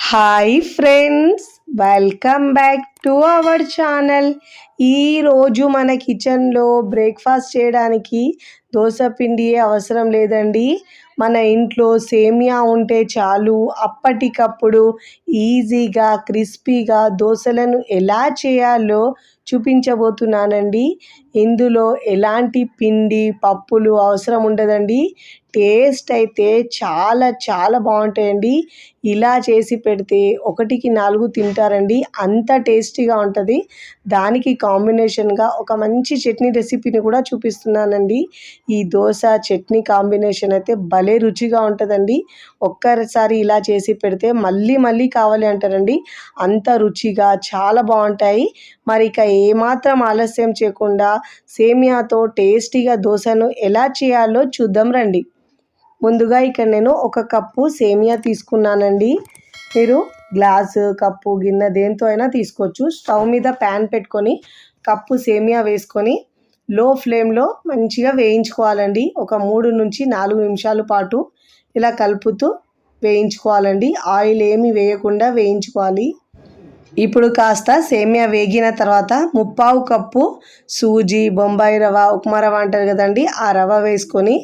Hi friends, welcome back to our channel. ఈరోజు మన కిచెన్లో బ్రేక్ఫాస్ట్ చేయడానికి దోశ పిండి అవసరం లేదండి. మన ఇంట్లో సేమియా ఉంటే చాలు. అప్పటికప్పుడు ఈజీగా క్రిస్పీగా దోశలను ఎలా చేయాలో చూపించబోతున్నానండి. ఇందులో ఎలాంటి పిండి పప్పులు అవసరం ఉండదండి. టేస్ట్ అయితే చాలా చాలా బాగుంటాయండి. ఇలా చేసి పెడితే 1కి 4 తింటారండి, అంత టేస్టీగా ఉంటుంది. దానికి కాంబినేషన్గా ఒక మంచి చట్నీ రెసిపీని కూడా చూపిస్తున్నానండి. ఈ దోశ చట్నీ కాంబినేషన్ అయితే భలే రుచిగా ఉంటుందండి. ఒక్కసారి ఇలా చేసి పెడితే మళ్ళీ మళ్ళీ కావాలి అంటారండి, అంత రుచిగా చాలా బాగుంటాయి. మరి ఇక ఏమాత్రం ఆలస్యం చేయకుండా సేమియాతో టేస్టీగా దోశను ఎలా చేయాలో చూద్దాం రండి. ముందుగా ఇక్కడ నేను 1 కప్పు సేమియా తీసుకున్నానండి. మీరు గ్లాసు, కప్పు, గిన్నె దేంతో అయినా తీసుకోవచ్చు. స్టవ్ మీద ప్యాన్ పెట్టుకొని కప్పు సేమియా వేసుకొని లో ఫ్లేమ్లో మంచిగా వేయించుకోవాలండి. ఒక 3 నుంచి 4 నిమిషాల పాటు ఇలా కలుపుతూ వేయించుకోవాలండి. ఆయిల్ ఏమి వేయకుండా వేయించుకోవాలి. ఇప్పుడు కాస్త సేమియా వేగిన తర్వాత 3/4 కప్పు సూజీ, బొంబాయి రవ్వ, ఉప్మా రవ్వ అంటారు కదండి, ఆ రవ్వ వేసుకొని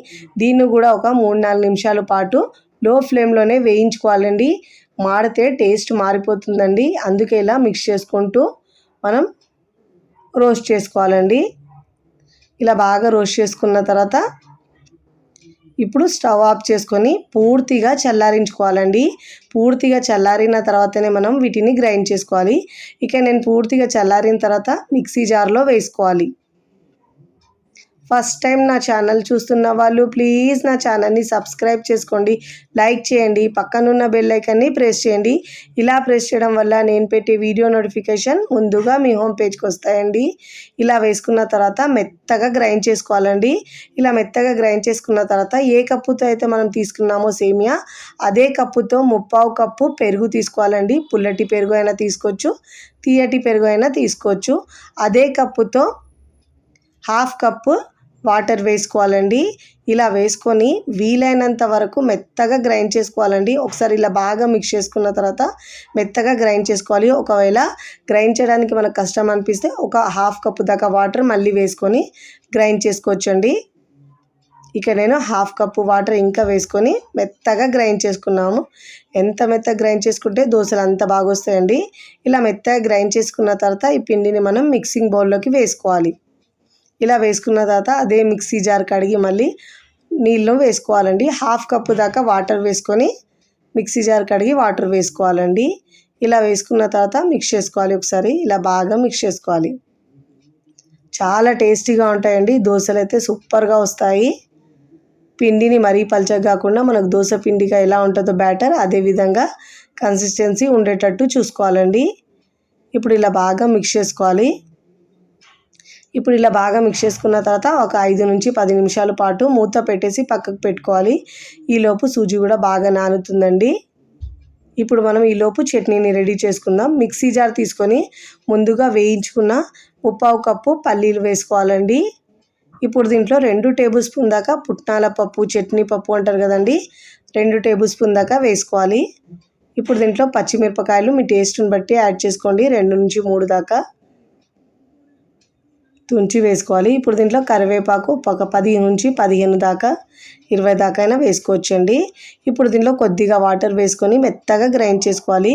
దీన్ని కూడా ఒక 3-4 నిమిషాల పాటు లో ఫ్లేమ్లోనే వేయించుకోవాలండి. మాడితే టేస్ట్ మారిపోతుందండి. అందుకే ఇలా మిక్స్ చేసుకుంటూ మనం రోస్ట్ చేసుకోవాలండి. ఇలా బాగా రోస్ట్ చేసుకున్న తర్వాత ఇప్పుడు స్టవ్ ఆఫ్ చేసుకొని పూర్తిగా చల్లారించుకోవాలండి. పూర్తిగా చల్లారిన తర్వాతనే మనం వీటిని గ్రైండ్ చేసుకోవాలి. ఇక నేను పూర్తిగా చల్లారిన తర్వాత మిక్సీ జార్లో వేసుకోవాలి. ఫస్ట్ టైం నా ఛానల్ చూస్తున్న వాళ్ళు ప్లీజ్ నా ఛానల్ని సబ్స్క్రైబ్ చేసుకోండి, లైక్ చేయండి, పక్కనున్న బెల్ ఐకాన్ని ప్రెస్ చేయండి. ఇలా ప్రెస్ చేయడం వల్ల నేను పెట్టే వీడియో నోటిఫికేషన్ ముందుగా మీ హోమ్ పేజ్కి వస్తాయండి. ఇలా వేసుకున్న తర్వాత మెత్తగా గ్రైండ్ చేసుకోవాలండి. ఇలా మెత్తగా గ్రైండ్ చేసుకున్న తర్వాత ఏ కప్పుతో అయితే మనం తీసుకున్నామో సేమియా, అదే కప్పుతో 3/4 కప్పు పెరుగు తీసుకోవాలండి. పుల్లటి పెరుగు అయినా తీసుకోవచ్చు, తీయటి పెరుగు అయినా తీసుకోవచ్చు. అదే కప్పుతో 1/2 కప్పు వాటర్ వేసుకోవాలండి. ఇలా వేసుకొని వీలైనంత వరకు మెత్తగా గ్రైండ్ చేసుకోవాలండి. ఒకసారి ఇలా బాగా మిక్స్ చేసుకున్న తర్వాత మెత్తగా గ్రైండ్ చేసుకోవాలి. ఒకవేళ గ్రైండ్ చేయడానికి మనకు కష్టం అనిపిస్తే ఒక 1/2 కప్పు దాకా వాటర్ మళ్ళీ వేసుకొని గ్రైండ్ చేసుకోవచ్చండి. ఇక నేను 1/2 కప్పు వాటర్ ఇంకా వేసుకొని మెత్తగా గ్రైండ్ చేసుకున్నాము. ఎంత మెత్తగా గ్రైండ్ చేసుకుంటే దోశలు అంత బాగా వస్తాయండి. ఇలా మెత్తగా గ్రైండ్ చేసుకున్న తర్వాత ఈ పిండిని మనం మిక్సింగ్ బౌల్లోకి వేసుకోవాలి. ఇలా వేసుకున్న తర్వాత అదే మిక్సీ జార్ కడిగి మళ్ళీ నీళ్ళు వేసుకోవాలండి. 1/2 కప్పు దాకా వాటర్ వేసుకొని మిక్సీ జార్ కడిగి వాటర్ వేసుకోవాలండి. ఇలా వేసుకున్న తర్వాత మిక్స్ చేసుకోవాలి. ఒకసారి ఇలా బాగా మిక్స్ చేసుకోవాలి. చాలా టేస్టీగా ఉంటాయండి దోశలు అయితే, సూపర్గా వస్తాయి. పిండిని మరీ పల్చగా కాకుండా మనకు దోశ పిండిగా ఎలా ఉంటుందో బ్యాటర్, అదే విధంగా కన్సిస్టెన్సీ ఉండేటట్టు చూసుకోవాలండి. ఇప్పుడు ఇలా బాగా మిక్స్ చేసుకోవాలి. ఇప్పుడు ఇలా బాగా మిక్స్ చేసుకున్న తర్వాత ఒక 5 నుంచి 10 నిమిషాల పాటు మూత పెట్టేసి పక్కకు పెట్టుకోవాలి. ఈలోపు సూజీ కూడా బాగా నానుతుందండి. ఇప్పుడు మనం ఈలోపు చట్నీని రెడీ చేసుకుందాం. మిక్సీ జార్ తీసుకొని ముందుగా వేయించుకున్న 3/4 కప్పు పల్లీలు వేసుకోవాలండి. ఇప్పుడు దీంట్లో 2 టేబుల్ స్పూన్ దాకా పుట్నాల పప్పు, చట్నీ పప్పు అంటారు కదండి, 2 టేబుల్ స్పూన్ దాకా వేసుకోవాలి. ఇప్పుడు దీంట్లో పచ్చిమిరపకాయలు మీ టేస్ట్ని బట్టి యాడ్ చేసుకోండి, 2 నుంచి 3 దాకా తుంచి వేసుకోవాలి. ఇప్పుడు దీంట్లో కరివేపాకు ఒక 10 నుంచి 15 దాకా 20 దాకా అయినా వేసుకోవచ్చండి. ఇప్పుడు దీంట్లో కొద్దిగా వాటర్ వేసుకొని మెత్తగా గ్రైండ్ చేసుకోవాలి.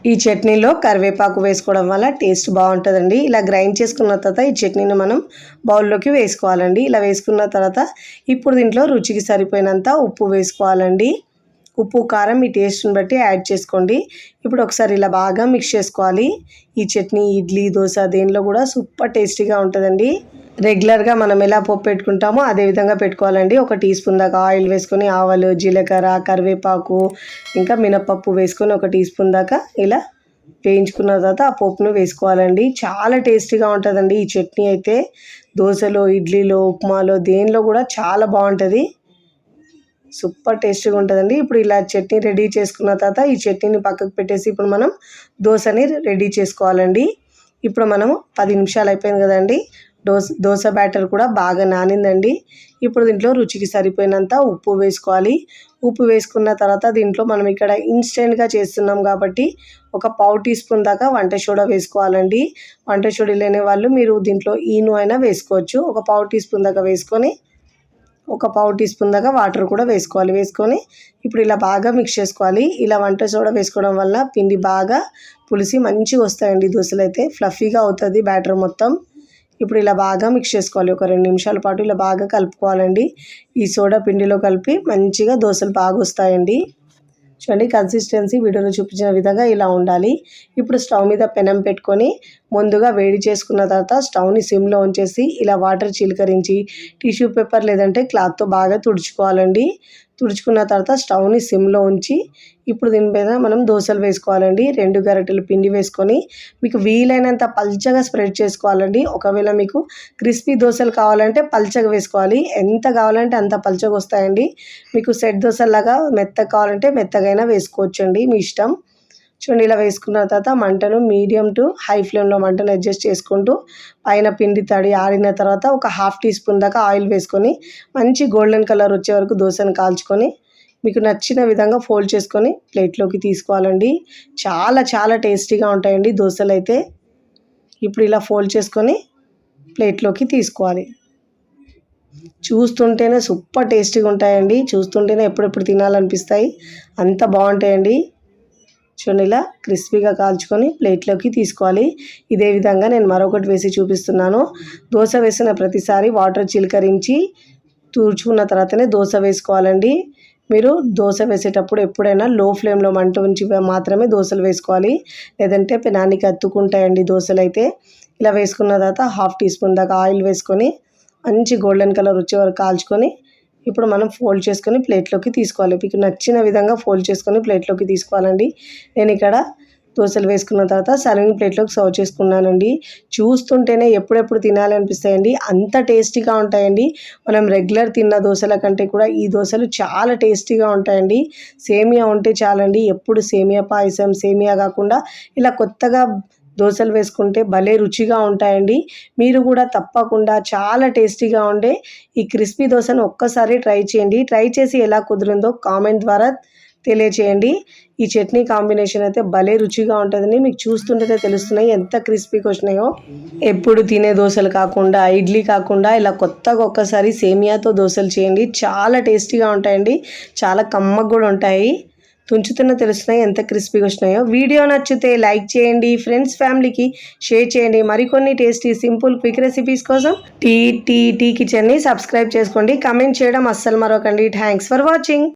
ఈ చట్నీలో కరివేపాకు వేసుకోవడం వల్ల టేస్ట్ బాగుంటుందండి. ఇలా గ్రైండ్ చేసుకున్న తర్వాత ఈ చట్నీని మనం బౌల్లోకి వేసుకోవాలండి. ఇలా వేసుకున్న తర్వాత ఇప్పుడు దీంట్లో రుచికి సరిపోయినంత ఉప్పు వేసుకోవాలండి. ఉప్పు, కారం మీ టేస్ట్ని బట్టి యాడ్ చేసుకోండి. ఇప్పుడు ఒకసారి ఇలా బాగా మిక్స్ చేసుకోవాలి. ఈ చట్నీ ఇడ్లీ, దోశ దేనిలో కూడా సూపర్ టేస్టీగా ఉంటుందండి. రెగ్యులర్గా మనం ఎలా పప్పు పెట్టుకుంటామో అదే విధంగా పెట్టుకోవాలండి. 1 టీ స్పూన్ దాకా ఆయిల్ వేసుకొని ఆవాలు, జీలకర్ర, కరివేపాకు, ఇంకా మినపప్పు వేసుకొని 1 టీ స్పూన్ దాకా ఇలా వేయించుకున్న తర్వాత ఆ పప్పును వేసుకోవాలండి. చాలా టేస్టీగా ఉంటుందండి ఈ చట్నీ అయితే. దోశలో, ఇడ్లీలో, ఉప్మాలో దేనిలో కూడా చాలా బాగుంటుంది, సూపర్ టేస్టీగా ఉంటుందండి. ఇప్పుడు ఇలా చట్నీ రెడీ చేసుకున్న తర్వాత ఈ చట్నీని పక్కకు పెట్టేసి ఇప్పుడు మనం దోశని రెడీ చేసుకోవాలండి. ఇప్పుడు మనము 10 నిమిషాలు అయిపోయింది కదండి. దోశ బ్యాటర్ కూడా బాగా నానిందండి. ఇప్పుడు దీంట్లో రుచికి సరిపోయినంత ఉప్పు వేసుకోవాలి. ఉప్పు వేసుకున్న తర్వాత దీంట్లో మనం ఇక్కడ ఇన్స్టెంట్గా చేస్తున్నాం కాబట్టి ఒక పావు టీ స్పూన్ దాకా వంట సోడా వేసుకోవాలండి. వంట సోడా లేని వాళ్ళు మీరు దీంట్లో ఈను అయినా వేసుకోవచ్చు. ఒక పావు టీ స్పూన్ దాకా వేసుకొని ఒక పావు టీ స్పూన్ దాకా వాటర్ కూడా వేసుకోవాలి. వేసుకొని ఇప్పుడు ఇలా బాగా మిక్స్ చేసుకోవాలి. ఇలా వంట సోడా వేసుకోవడం వల్ల పిండి బాగా పులిసి మంచిగా వస్తాయండి దోశలు అయితే. ఫ్లఫీగా అవుతుంది బ్యాటర్ మొత్తం. ఇప్పుడు ఇలా బాగా మిక్స్ చేసుకోవాలి. ఒక 2 నిమిషాల పాటు ఇలా బాగా కలుపుకోవాలండి. ఈ సోడా పిండిలో కలిపి మంచిగా దోశలు బాగా వస్తాయండి. చూడండి కన్సిస్టెన్సీ వీడియోలో చూపించిన విధంగా ఇలా ఉండాలి. ఇప్పుడు స్టవ్ మీద పెనం పెట్టుకొని ముందుగా వేడి చేసుకున్న తర్వాత స్టవ్ని సిమ్లో ఉంచేసి ఇలా వాటర్ చిలకరించి టిష్యూ పేపర్ లేదంటే క్లాత్తో బాగా తుడుచుకోవాలండి. తుడుచుకున్న తర్వాత స్టవ్ని సిమ్లో ఉంచి ఇప్పుడు దీనిపైన మనం దోశలు వేసుకోవాలండి. 2 గరిటెలు పిండి వేసుకొని మీకు వీలైనంత పల్చగా స్ప్రెడ్ చేసుకోవాలండి. ఒకవేళ మీకు క్రిస్పీ దోశలు కావాలంటే పల్చగా వేసుకోవాలి. ఎంత కావాలంటే అంత పల్చగా వస్తాయండి. మీకు సెట్ దోశలాగా మెత్తగా కావాలంటే మెత్తగైనా వేసుకోవచ్చండి, మీ ఇష్టం. చూడండి ఇలా వేసుకున్న తర్వాత మంటను మీడియం టు హై ఫ్లేమ్లో మంటను అడ్జస్ట్ చేసుకుంటూ పైన పిండి తడి ఆరిన తర్వాత ఒక 1/2 టీ స్పూన్ దాకా ఆయిల్ వేసుకొని మంచి గోల్డెన్ కలర్ వచ్చే వరకు దోశను కాల్చుకొని మీకు నచ్చిన విధంగా ఫోల్డ్ చేసుకొని ప్లేట్లోకి తీసుకోవాలండి. చాలా చాలా టేస్టీగా ఉంటాయండి దోశలు అయితే. ఇప్పుడు ఇలా ఫోల్డ్ చేసుకొని ప్లేట్లోకి తీసుకోవాలి. చూస్తుంటేనే సూపర్ టేస్టీగా ఉంటాయండి. చూస్తుంటేనే ఎప్పుడెప్పుడు తినాలనిపిస్తాయి, అంత బాగుంటాయండి. చూడండి ఇలా క్రిస్పీగా కాల్చుకొని ప్లేట్లోకి తీసుకోవాలి. ఇదే విధంగా నేను మరొకటి వేసి చూపిస్తున్నాను. దోశ వేసిన ప్రతిసారి వాటర్ చిలకరించి తుడుచుకున్న తర్వాతనే దోశ వేసుకోవాలండి. మీరు దోశ వేసేటప్పుడు ఎప్పుడైనా లో ఫ్లేమ్లో మంట ఉంచి మాత్రమే దోశలు వేసుకోవాలి, లేదంటే పెనానికి అతుక్కుంటాయండి దోశలు అయితే. ఇలా వేసుకున్న తర్వాత 1/2 టీ స్పూన్ దాకా ఆయిల్ వేసుకొని మంచి గోల్డెన్ కలర్ వచ్చే వరకు కాల్చుకొని ఇప్పుడు మనం ఫోల్డ్ చేసుకొని ప్లేట్లోకి తీసుకోవాలి. మీకు నచ్చిన విధంగా ఫోల్డ్ చేసుకొని ప్లేట్లోకి తీసుకోవాలండి. నేను ఇక్కడ దోశలు వేసుకున్న తర్వాత సర్వింగ్ ప్లేట్లోకి సర్వ్ చేసుకున్నానండి. చూస్తుంటేనే ఎప్పుడెప్పుడు తినాలనిపిస్తాయండి, అంత టేస్టీగా ఉంటాయండి. మనం రెగ్యులర్ తిన్న దోశల కంటే కూడా ఈ దోశలు చాలా టేస్టీగా ఉంటాయండి. సేమియా ఉంటే చాలండి. ఎప్పుడు సేమియా పాయసం, సేమియా కాకుండా ఇలా కొత్తగా దోశలు వేసుకుంటే భలే రుచిగా ఉంటాయండి. మీరు కూడా తప్పకుండా చాలా టేస్టీగా ఉండే ఈ క్రిస్పీ దోశను ఒక్కసారి ట్రై చేయండి. ట్రై చేసి ఎలా కుదిరిందో కామెంట్ ద్వారా తెలియచేయండి. ఈ చట్నీ కాంబినేషన్ అయితే భలే రుచిగా ఉంటుందని మీకు చూస్తుంటే తెలుస్తున్నాయి ఎంత క్రిస్పీగా వచ్చినాయో. ఎప్పుడు తినే దోశలు కాకుండా, ఇడ్లీ కాకుండా ఇలా కొత్తగా ఒక్కసారి సేమియాతో దోశలు చేయండి. చాలా టేస్టీగా ఉంటాయండి, చాలా కమ్మగా కూడా ఉంటాయి. తుంచుతున్న తెలుస్తున్నాయి ఎంత క్రిస్పీగా వచ్చినాయో. వీడియో నచ్చితే లైక్ చేయండి, ఫ్రెండ్స్ ఫ్యామిలీకి షేర్ చేయండి. మరికొన్ని టేస్టీ సింపుల్ క్విక్ రెసిపీస్ కోసం టీ కిచెన్ని సబ్స్క్రైబ్ చేసుకోండి. కమెంట్ చేయడం అస్సలు మరొకండి. Thanks for watching.